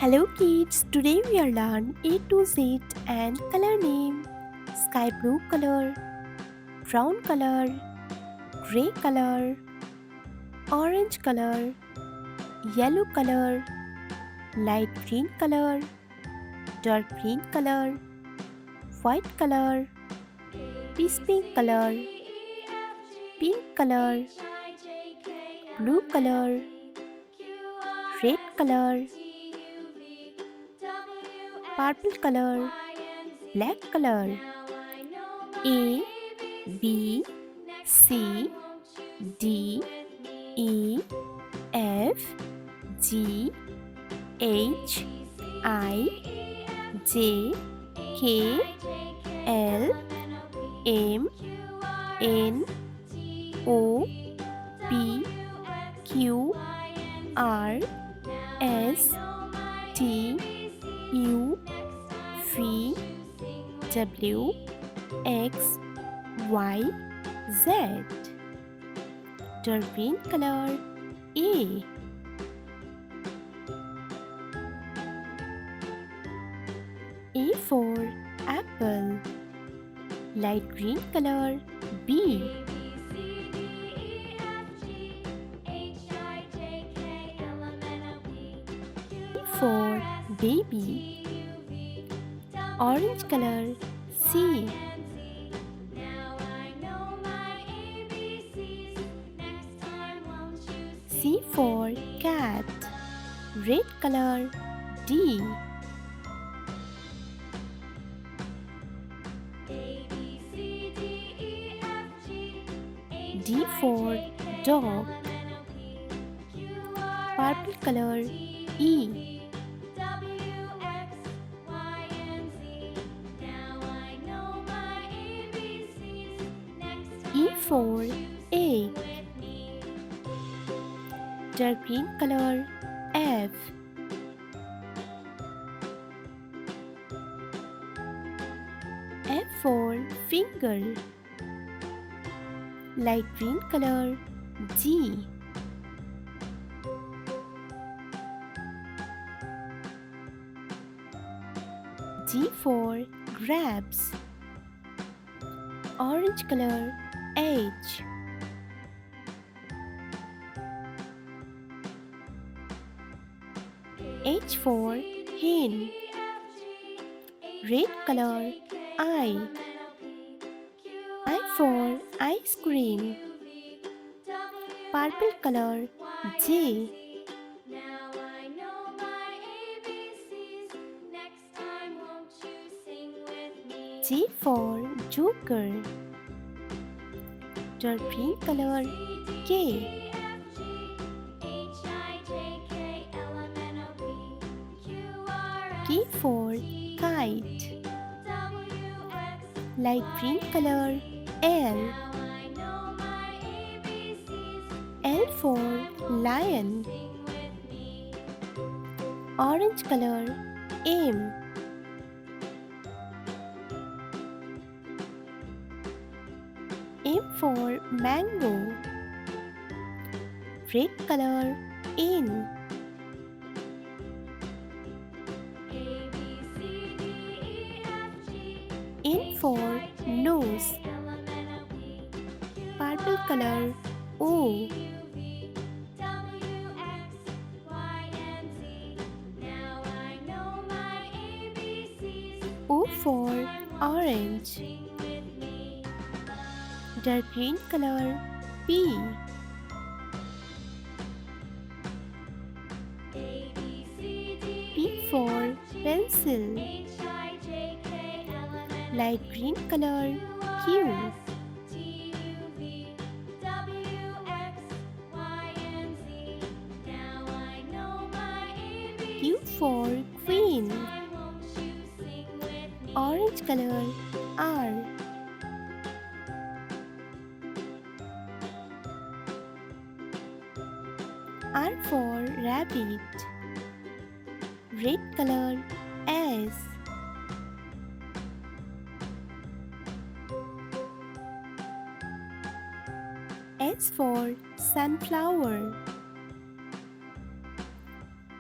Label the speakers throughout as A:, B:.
A: Hello kids, today we are learn A to Z and color name. Sky blue color, brown color, gray color, orange color, yellow color, light green color, dark green color, white color, peace pink color, pink color, blue color, red color, purple color, black color. A B C D E F G H I J K L M N O P Q R S T U V W X Y Z. Dark green color A. A for apple. Light green color B. B for baby. Orange color C. C for cat. Red color D. D for dog. Purple color E. E for egg. Dark green color F. F for finger. Light green color G. G for grapes. Orange color H. H for hen. Red color I. I for ice cream. Purple color J. J for joker. Dark green color K. K for kite. Light green color L. L for lion. Orange color M. M for mango. Red color N. N for nose. Purple color O. O for orange. Dark green color P. P for pencil. Light green color Q. Q for queen. Orange color R. R for rabbit. Red color S. S for sunflower.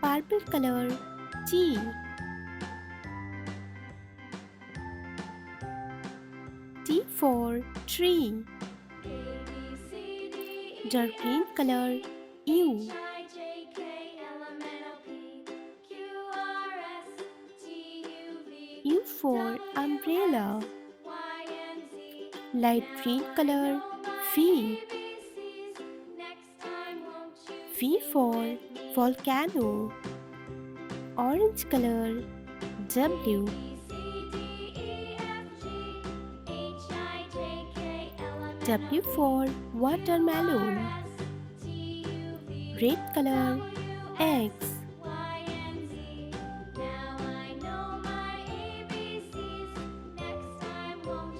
A: Purple color T. T for tree. Dark green color U. U for umbrella. Light green color V. V for volcano. Orange color W. W for watermelon. Red color X.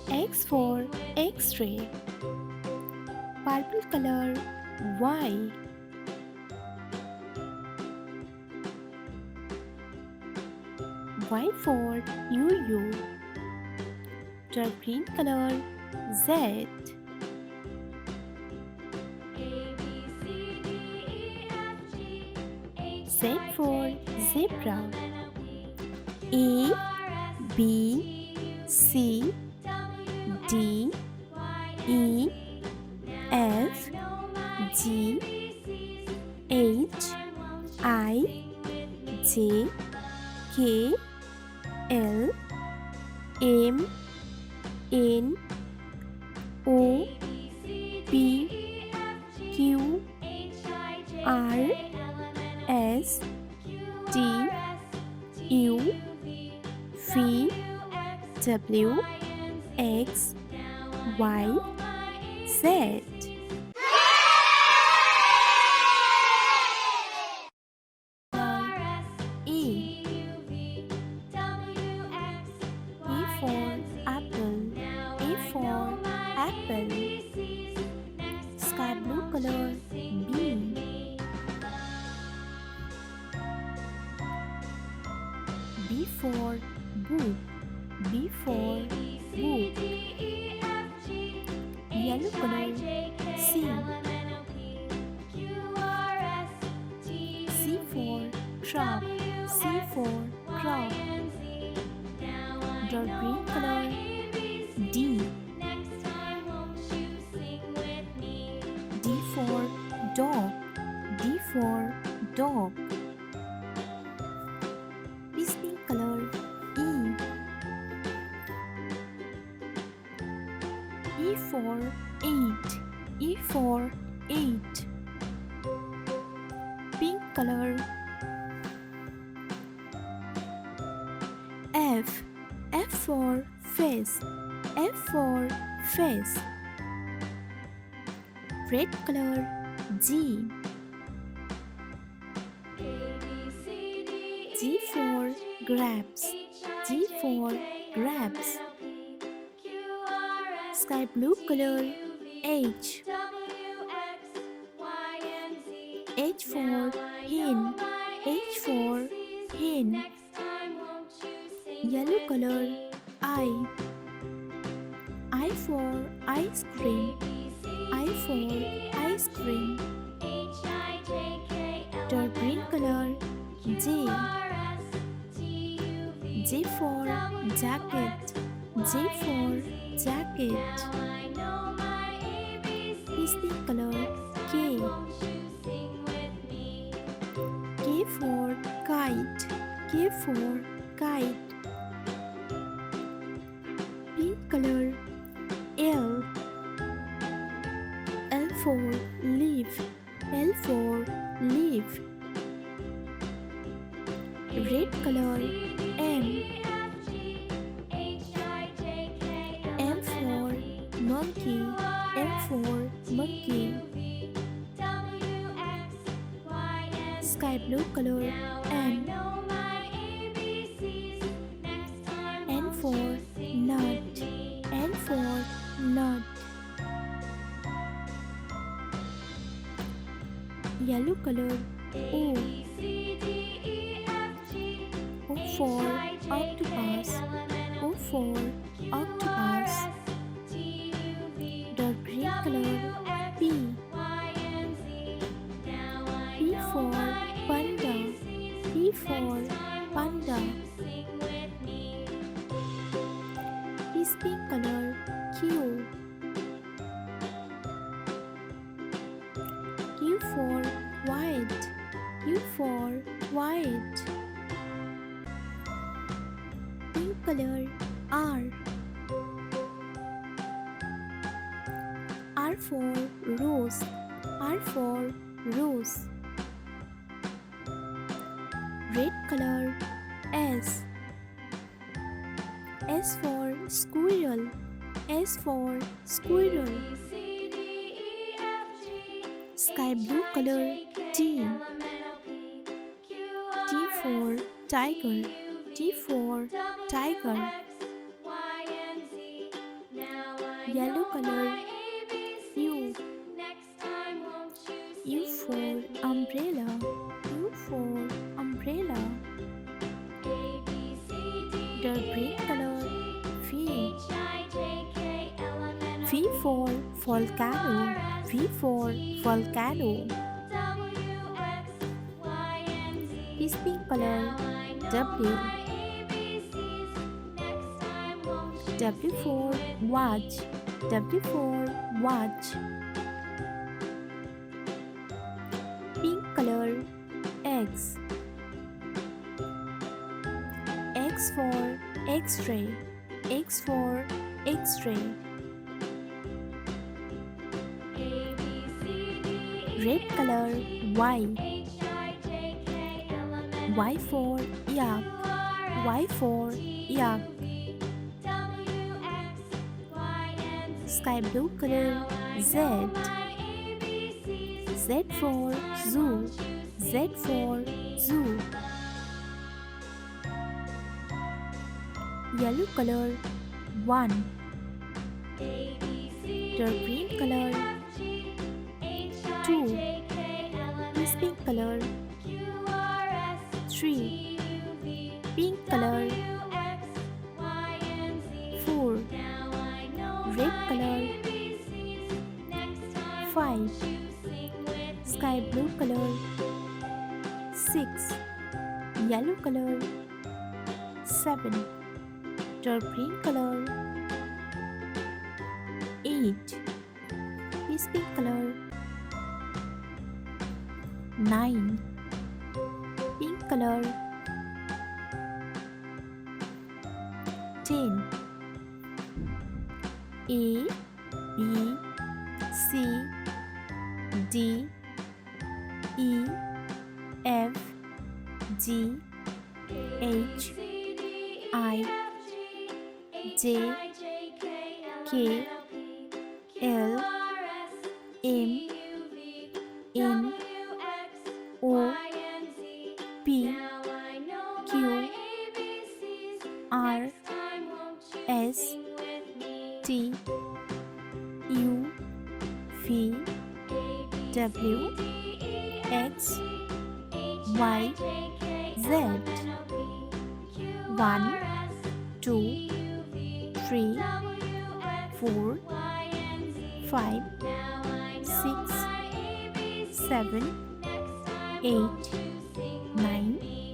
A: X for X-ray. Purple color Y. Y for UU. Dark green color Z. Z for zebra. A, B, C, D, E, F, G, H, I, J, K, L, M, N, O, P, Q, R, S, T, U, V, W, X, Y, Z. A for apple. A for apple. Sky blue color B. B for book. B for book. Yellow color C. C for crop. C for crop. Dark green color D. D for dog. D for dog. This pink color E. E for 8. E for 8. Pink color F. F for face. F for face. Red color G. G for grapes. G for grapes. Sky blue color H. H for hen. H for hen. Yellow color I. I for ice cream. I for ice cream. Dark green color J. J for jacket. J for jacket. Pastel color K. K for kite. K for kite. Pink color L. L for leaf. L for leaf. Red color M. M for monkey. M for monkey. Sky blue color N. N for nut. N for nut. Yellow color O. O for octopus. O for octopus. Dark green color P. P for panda. P for panda. color R. R for rose. R for rose. Red color S. S for squirrel. S for squirrel. Sky blue color T. T for tiger. T for tiger. Yellow color U. U for umbrella. U for umbrella. Dark green color V. V for volcano. V for volcano. This pink color W. W for watch. W for watch. Pink color X. X for X-ray. X for X-ray. Red color Y. Y for yak. Y for yak. Sky blue color Z. Z for zoo. Z for zoo. Yellow color 1. Dark green color 2. This pink color 3. Pink color 4. Red color 5. Sky blue color 6. Yellow color 7. Dark green color 8. This pink color 9. Pink color 10. A B C D E F G H I J K L M N O P Q R S T U V W X Y Z. 1 2 3 4 5 6 7 8 9